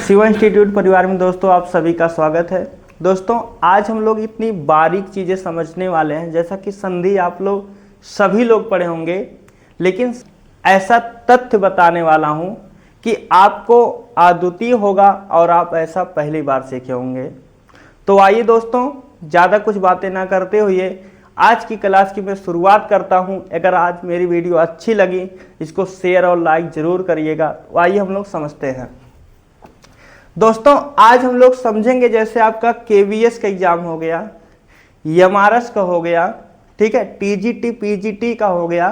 Shiva institute परिवार में दोस्तों आप सभी का स्वागत है। दोस्तों आज हम लोग इतनी बारीक चीज़ें समझने वाले हैं, जैसा कि संधि आप लोग सभी लोग पढ़े होंगे, लेकिन ऐसा तथ्य बताने वाला हूं कि आपको अद्वितीय होगा और आप ऐसा पहली बार सीखे होंगे। तो आइए दोस्तों, ज़्यादा कुछ बातें ना करते हुए आज की क्लास की मैं शुरुआत करता हूं। अगर आज मेरी वीडियो अच्छी लगी इसको शेयर और लाइक ज़रूर करिएगा। तो आइए हम लोग समझते हैं। दोस्तों आज हम लोग समझेंगे, जैसे आपका केवीएस का एग्जाम हो गया, एमआरएस का हो गया, ठीक है, टीजीटी पीजीटी का हो गया,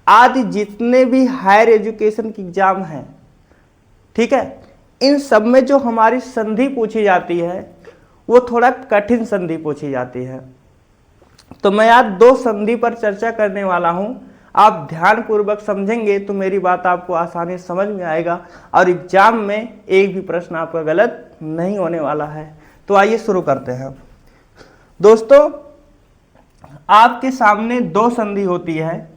आदि जितने भी हायर एजुकेशन के एग्जाम हैं, ठीक है, इन सब में जो हमारी संधि पूछी जाती है वो थोड़ा कठिन संधि पूछी जाती है। तो मैं आज दो संधि पर चर्चा करने वाला हूं। आप ध्यानपूर्वक समझेंगे तो मेरी बात आपको आसानी से समझ में आएगा और एग्जाम में एक भी प्रश्न आपका गलत नहीं होने वाला है। तो आइए शुरू करते हैं। दोस्तों आपके सामने दो संधि होती है।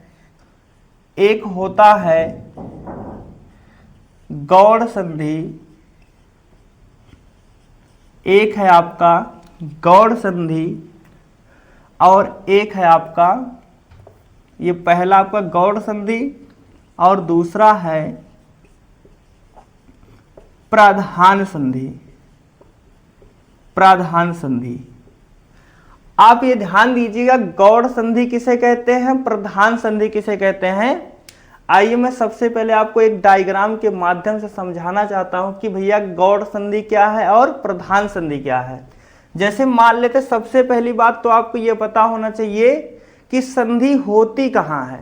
एक होता है गौड़ संधि, एक है आपका गौड़ संधि और एक है आपका, ये पहला आपका गौड़ संधि और दूसरा है प्राधान संधि। प्राधान संधि, आप ये ध्यान दीजिएगा, गौड़ संधि किसे कहते हैं, प्रधान संधि किसे कहते हैं। आइए मैं सबसे पहले आपको एक डायग्राम के माध्यम से समझाना चाहता हूं कि भैया गौड़ संधि क्या है और प्रधान संधि क्या है। जैसे मान लेते, सबसे पहली बात तो आपको ये पता होना चाहिए कि संधि होती कहाँ है,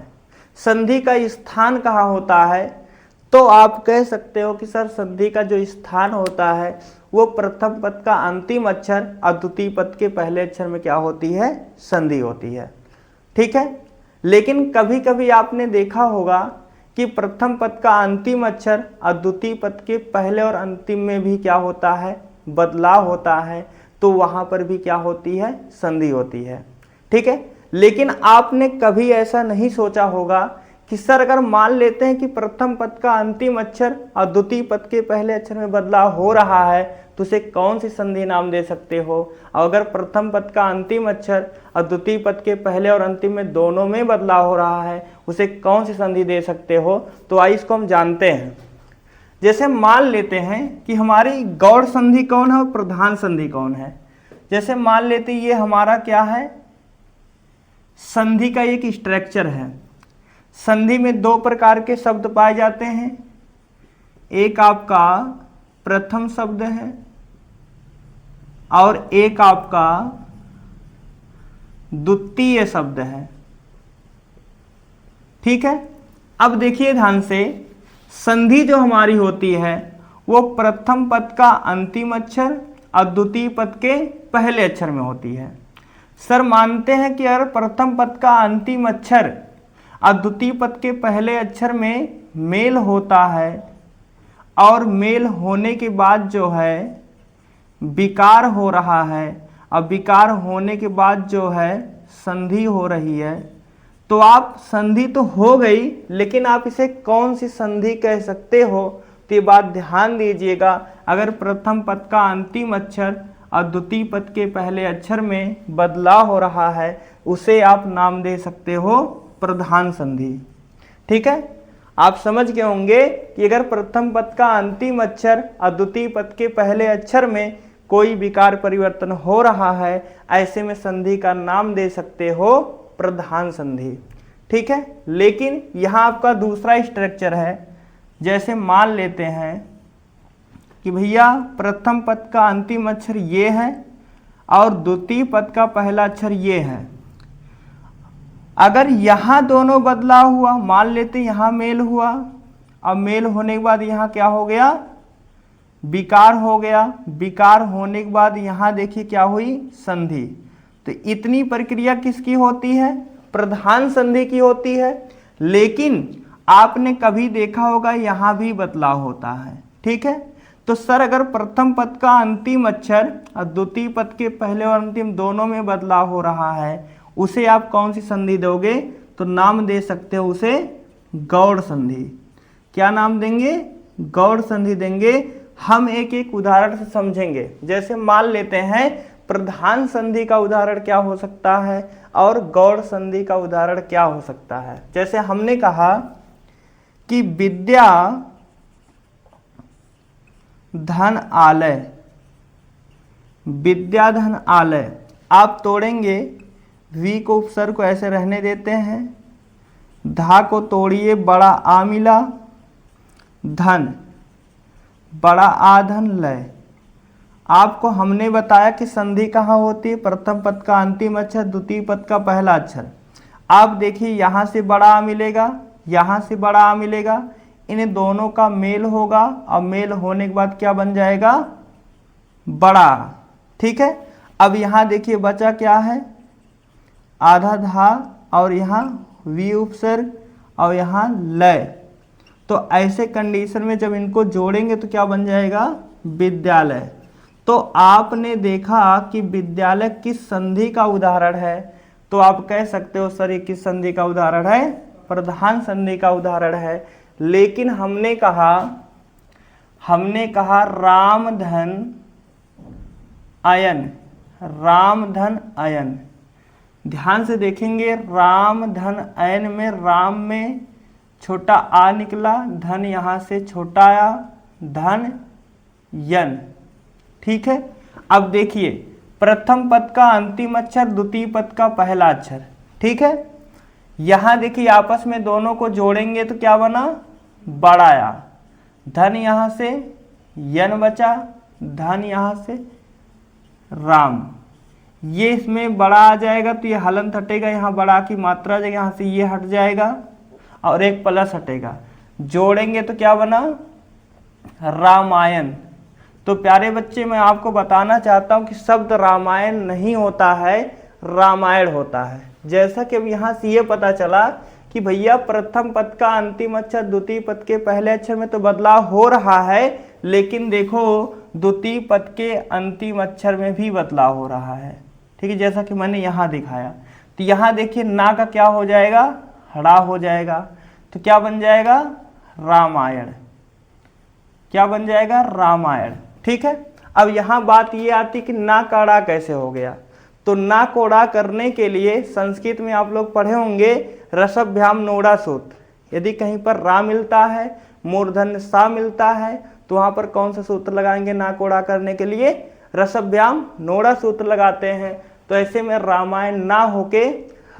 संधि का स्थान कहाँ होता है। तो आप कह सकते हो कि सर संधि का जो स्थान होता है वो प्रथम पद का अंतिम अक्षर और द्वितीय पद के पहले अक्षर में क्या होती है, संधि होती है, ठीक है। लेकिन कभी कभी आपने देखा होगा कि प्रथम पद का अंतिम अक्षर और द्वितीय पद के पहले और अंतिम में भी क्या होता है, बदलाव होता है। तो वहां पर भी क्या होती है, संधि होती है, ठीक है। लेकिन आपने कभी ऐसा नहीं सोचा होगा कि सर अगर मान लेते हैं कि प्रथम पद का अंतिम अक्षर और द्वितीय पद के पहले अक्षर में बदलाव हो रहा है तो उसे कौन सी संधि नाम दे सकते हो। और अगर प्रथम पद का अंतिम अक्षर और द्वितीय पद के पहले और अंतिम में दोनों में बदलाव हो रहा है उसे कौन सी संधि दे सकते हो। तो आइए इसको हम जानते हैं। जैसे मान लेते हैं कि हमारी गौड़ संधि कौन है और प्रधान संधि कौन है। जैसे मान लेते ये हमारा क्या है, संधि का एक स्ट्रक्चर है। संधि में दो प्रकार के शब्द पाए जाते हैं, एक आपका प्रथम शब्द है और एक आपका द्वितीय शब्द है, ठीक है। अब देखिए ध्यान से, संधि जो हमारी होती है वो प्रथम पद का अंतिम अक्षर और द्वितीय पद के पहले अक्षर में होती है। सर मानते हैं कि अगर प्रथम पद का अंतिम अक्षर और द्वितीय पद के पहले अक्षर में मेल होता है और मेल होने के बाद जो है विकार हो रहा है और विकार होने के बाद जो है संधि हो रही है, तो आप संधि तो हो गई, लेकिन आप इसे कौन सी संधि कह सकते हो। तो ये बात ध्यान दीजिएगा, अगर प्रथम पद का अंतिम अक्षर और द्वितीय पद के पहले अक्षर में बदलाव हो रहा है उसे आप नाम दे सकते हो प्रधान संधि, ठीक है। आप समझ गए होंगे कि अगर प्रथम पद का अंतिम अक्षर और द्वितीय पद के पहले अक्षर में कोई विकार परिवर्तन हो रहा है, ऐसे में संधि का नाम दे सकते हो प्रधान संधि, ठीक है। लेकिन यहाँ आपका दूसरा स्ट्रक्चर है। जैसे मान लेते हैं कि भैया प्रथम पद का अंतिम अक्षर ये है और द्वितीय पद का पहला अक्षर ये है। अगर यहाँ दोनों बदलाव हुआ, मान लेते यहाँ मेल हुआ, अब मेल होने के बाद यहाँ क्या हो गया, विकार हो गया। विकार होने के बाद यहाँ देखिए क्या हुई, संधि। तो इतनी प्रक्रिया किसकी होती है, प्रधान संधि की होती है। लेकिन आपने कभी देखा होगा यहाँ भी बदलाव होता है, ठीक है। तो सर अगर प्रथम पद का अंतिम अक्षर और द्वितीय पद के पहले और अंतिम दोनों में बदलाव हो रहा है उसे आप कौन सी संधि दोगे, तो नाम दे सकते हो उसे गौड़ संधि। क्या नाम देंगे, गौड़ संधि देंगे। हम एक एक उदाहरण से समझेंगे। जैसे मान लेते हैं प्रधान संधि का उदाहरण क्या हो सकता है और गौड़ संधि का उदाहरण क्या हो सकता है। जैसे हमने कहा कि विद्या धन आलय, विद्या धन आलय, आप तोड़ेंगे वी को उपसर्ग को ऐसे रहने देते हैं, धा को तोड़िए बड़ा आ मिला, धन बड़ा आधन लय। आपको हमने बताया कि संधि कहाँ होती है, प्रथम पद का अंतिम अक्षर, द्वितीय पद का पहला अक्षर। आप देखिए यहाँ से बड़ा आ मिलेगा, यहाँ से बड़ा आ मिलेगा, इन दोनों का मेल होगा और मेल होने के बाद क्या बन जाएगा, बड़ा। ठीक है, अब यहाँ देखिए बचा क्या है, आधा धा और यहाँ वी उपसर्ग और यहाँ लय। तो ऐसे कंडीशन में जब इनको जोड़ेंगे तो क्या बन जाएगा, विद्यालय। तो आपने देखा कि विद्यालय किस संधि का उदाहरण है, तो आप कह सकते हो सर ये किस संधि का उदाहरण है, प्रधान संधि का उदाहरण है। लेकिन हमने कहा राम धन अयन, राम धन अयन। ध्यान से देखेंगे राम धन अयन में राम में छोटा आ निकला, धन यहाँ से छोटा आया, धन यन। ठीक है, अब देखिए प्रथम पद का अंतिम अक्षर, द्वितीय पद का पहला अक्षर। ठीक है, यहाँ देखिए आपस में दोनों को जोड़ेंगे तो क्या बना, बड़ाया, धन यहाँ से यन बचा, धन यहाँ से राम। ये इसमें बड़ा आ जाएगा तो ये हलंत हटेगा, यहाँ बड़ा की मात्रा जगह यहाँ से ये हट जाएगा और एक प्लस हटेगा, जोड़ेंगे तो क्या बना, रामायण। तो प्यारे बच्चे मैं आपको बताना चाहता हूँ कि शब्द रामायण नहीं होता है, रामायण होता है। जैसा कि अब यहाँ से ये पता चला कि भैया प्रथम पद का अंतिम अक्षर द्वितीय पद के पहले अक्षर में तो बदलाव हो रहा है, लेकिन देखो द्वितीय पद के अंतिम अक्षर में भी बदलाव हो रहा है। ठीक है, जैसा कि मैंने यहाँ दिखाया। तो यहाँ देखिए ना का क्या हो जाएगा, हड़ा हो जाएगा, तो क्या बन जाएगा, रामायण। क्या बन जाएगा, रामायण। ठीक है, अब यहाँ बात ये आती कि ना का अड़ा कैसे हो गया। तो ना को अड़ा करने के लिए संस्कृत में आप लोग पढ़े होंगे रसभ्याम नोड़ा सूत्र। यदि कहीं पर रा मिलता है, मूर्धन्य सा मिलता है, तो वहाँ पर कौन सा सूत्र लगाएंगे ना को अड़ा करने के लिए, रसभ्याम नोड़ा सूत्र लगाते हैं। तो ऐसे में रामायण ना होके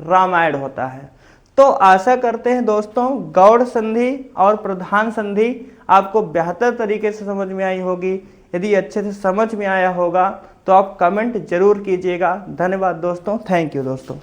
रामायण होता है। तो आशा करते हैं दोस्तों गौड़ संधि और प्रधान संधि आपको बेहतर तरीके से समझ में आई होगी। यदि अच्छे से समझ में आया होगा तो आप कमेंट जरूर कीजिएगा। धन्यवाद दोस्तों, थैंक यू दोस्तों।